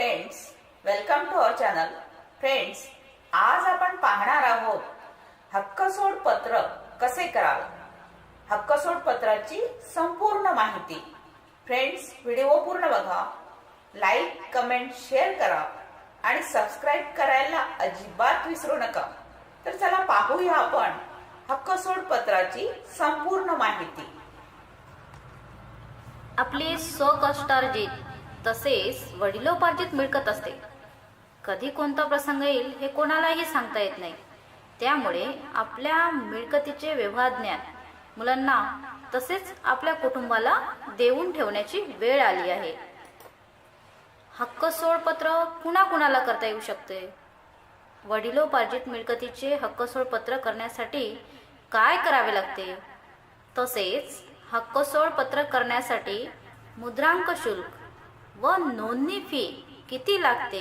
Friends, welcome to our channel. Friends, आज आपण पाहणार आहोत हक्कसोड पत्र कसे करावे. हक्कसोड पत्राची संपूर्ण माहिती. फ्रेंड्स, व्हिडिओ पूर्ण बघा, लाईक, कमेंट, शेअर करा आणि सबस्क्राईब करायला अजिबात विसरू नका. तर चला पाहूया आपण हक्कसोड पत्राची संपूर्ण माहिती. आपली स्वकष्टार्जित तसेच वडिलोपार्जित मिळकत असते. कधी कोणता प्रसंग येईल हे कोणालाही सांगता येत नाही. त्यामुळे आपल्या मिळकतीचे व्यवहार ज्ञान मुलांना तसेच आपल्या कुटुंबाला देऊन ठेवण्याची वेळ आली आहे. हक्कसोड पत्र कुणाकुणाला करता येऊ शकते? वडिलोपार्जित मिळकतीचे हक्कसोड पत्र करण्यासाठी काय करावे लागते? तसेच हक्कसोड पत्र करण्यासाठी मुद्रांक शुल्क व नोंदणी फी किती लागते?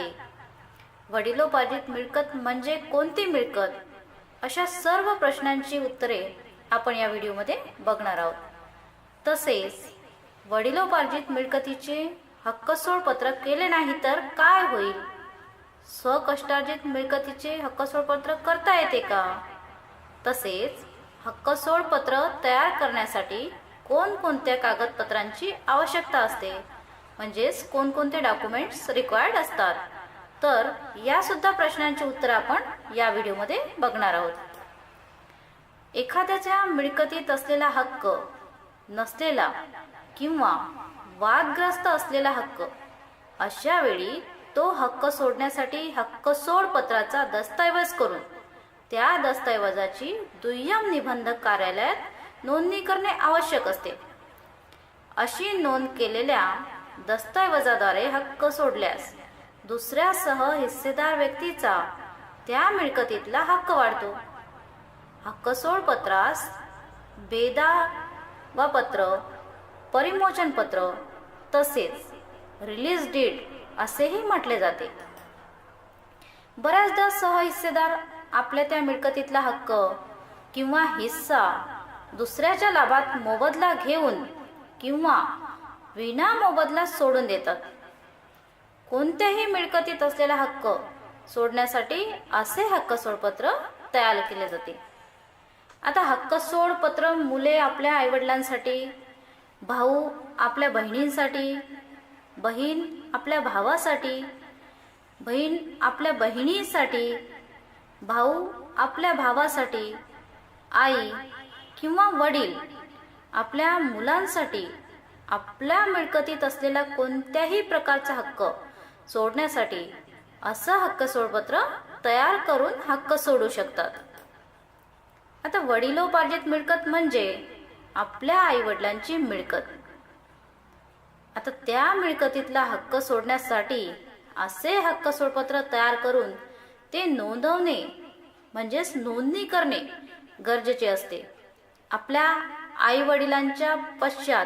वडिलोपार्जित मिळकत म्हणजे कोणती मिळकत? अशा सर्व प्रश्नांची उत्तरे आपण या व्हिडिओमध्ये बघणार आहोत. तसेच वडिलोपार्जित मिळकतीचे हक्कसोड पत्र केले नाही तर काय होईल? स्वकष्टार्जित मिळकतीचे हक्कसोड पत्र करता येते का? तसेच हक्कसोड पत्र तयार करण्यासाठी कोणकोणत्या कागदपत्रांची आवश्यकता असते, म्हणजेच कोणकोणते डॉक्युमेंट्स रिक्वायर्ड असतात? तर या सुद्धा प्रश्नांची उत्तरे आपण या व्हिडिओमध्ये बघणार आहोत. एखाद्याच्या मिळकतीत असलेला हक्क नसलेला किंवा वादग्रस्त असलेला हक्क, अशा वेळी तो हक्क सोडण्यासाठी हक्कसोड पत्राचा दस्तऐवज करून त्या दस्तऐवजाची दुय्यम निबंधक कार्यालयात नोंदणी करणे आवश्यक असते. अशी नोंद केलेल्या दस्तऐवजाद्वारे हक्क सोडल्यास दुसऱ्यासह हिस्सेदार व्यक्तीचा त्या मिळकतीतला हक्क वाढतो. हक्कसोड पत्रास बेदावा पत्र, परिमोचन पत्र तसेच रिलीज डीड असेही म्हटले जाते. बऱ्याचदा सहहिस्सेदार आपल्या त्या मिळकतीतला हक्क किंवा हिस्सा दुसऱ्याच्या लाभात मोबदला घेऊन किंवा विना मोबदला सोडून देतात. कोणत्याही मिळकतीत असलेला हक्क सोडण्यासाठी असे हक्कसोड पत्र तयार केले जाते. आता हक्कसोड पत्र मुले आपल्या आईवडिलांसाठी, भाऊ आपल्या बहिणींसाठी, बहीण आपल्या भावासाठी, बहीण आपल्या बहिणीसाठी, भाऊ आपल्या भावासाठी, आई किंवा वडील आपल्या मुलांसाठी, आपल्या मिळकतीत असलेला कोणत्याही प्रकारचा हक्क सोडण्यासाठी असं हक्कसोड पत्र तयार करून हक्क सोडू शकतात. आता वडिलोपार्जित मिळकत म्हणजे आपल्या आईवडिलांची मिळकत. आता त्या मिळकतीतला हक्क सोडण्यासाठी असे हक्कसोड पत्र तयार करून ते नोंदवणे म्हणजेच नोंदणी करणे गरजेचे असते. आपल्या आई वडिलांच्या पश्चात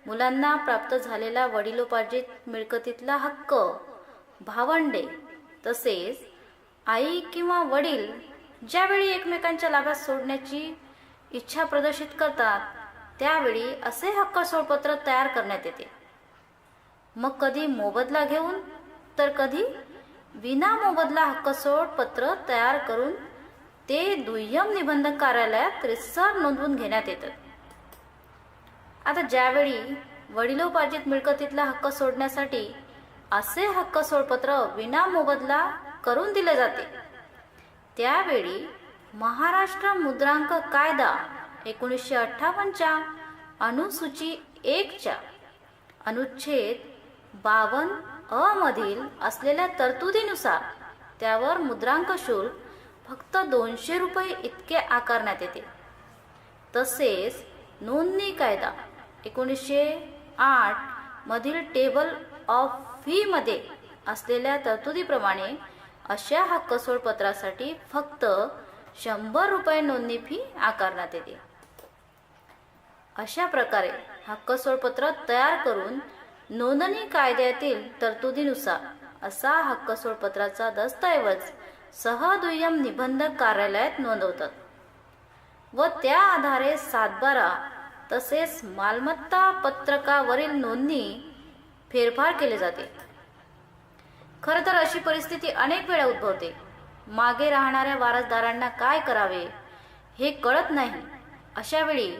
मुलांना प्राप्त झालेला वडिलोपार्जित मिळकतीतला हक्क भावंडे तसेच आई किंवा वडील ज्यावेळी एकमेकांच्या लाभात सोडण्याची इच्छा प्रदर्शित करतात त्यावेळी असे हक्कसोड पत्र तयार करण्यात येते. मग कधी मोबदला घेऊन तर कधी विना मोबदला हक्कसोड पत्र तयार करून ते दुय्यम निबंधक कार्यालयात रितसर नोंदवून घेण्यात येतात. आता ज्यावेळी वडिलोपार्जित मिळकतीतला हक्क सोडण्यासाठी असे हक्कसोड पत्र विना मोबदला करून दिले जाते त्यावेळी महाराष्ट्र मुद्रांक कायदा 1958च्या अनुसूची 1च्या अनुच्छेद 52 मधील असलेल्या तरतुदीनुसार त्यावर मुद्रांक शुल्क फक्त 200 रुपये इतके आकारण्यात येते. तसेच नोंदणी कायदा 1908 मधील टेबल ऑफ फी मध्ये असलेल्या तरतुदीप्रमाणे अशा हक्कसोड पत्रासाठी फक्त 100 रुपये नोंदणी फी आकारण्यात येते. अशा प्रकारे हक्कसोड पत्र तयार करून नोंदणी कायद्यातील तरतुदीनुसार असा हक्कसोड पत्राचा दस्तऐवज सहदुय्यम निबंधक कार्यालयात नोंदवतात व त्या आधारे सातबारा तसेच मालमत्ता पत्रकावरील नोंदणी फेरफार केले जाते. खरं तर अशी परिस्थिती अनेक वेळा उद्भवते. मागे राहणाऱ्या वारसदारांना काय करावे हे कळत नाही. अशा वेळी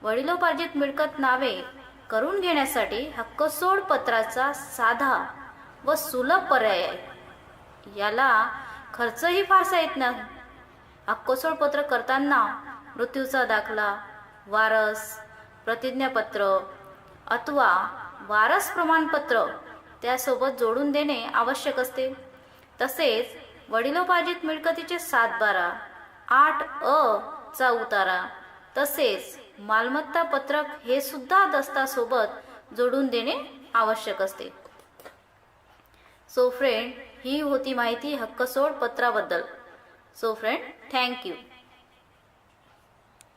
वडिलोपार्जित मिळकत नावे करून घेण्यासाठी हक्कसोड पत्राचा साधा व सुलभ पर्याय आहे. याला खर्चही फारसा येत नाही. हक्कसोड पत्र करताना मृत्यूचा दाखला, वारस प्रतिज्ञापत्र अथवा वारस प्रमाणपत्र त्यासोबत जोडून देणे आवश्यक असते. तसेच वडिलोपार्जित मिळकतीचे 7/12, 8अ चा उतारा तसेच मालमत्ता पत्रक हे सुद्धा दस्तासोबत जोडून देणे आवश्यक असते. सो फ्रेंड, ही होती माहिती हक्कसोड पत्राबद्दल. So friend, thank you.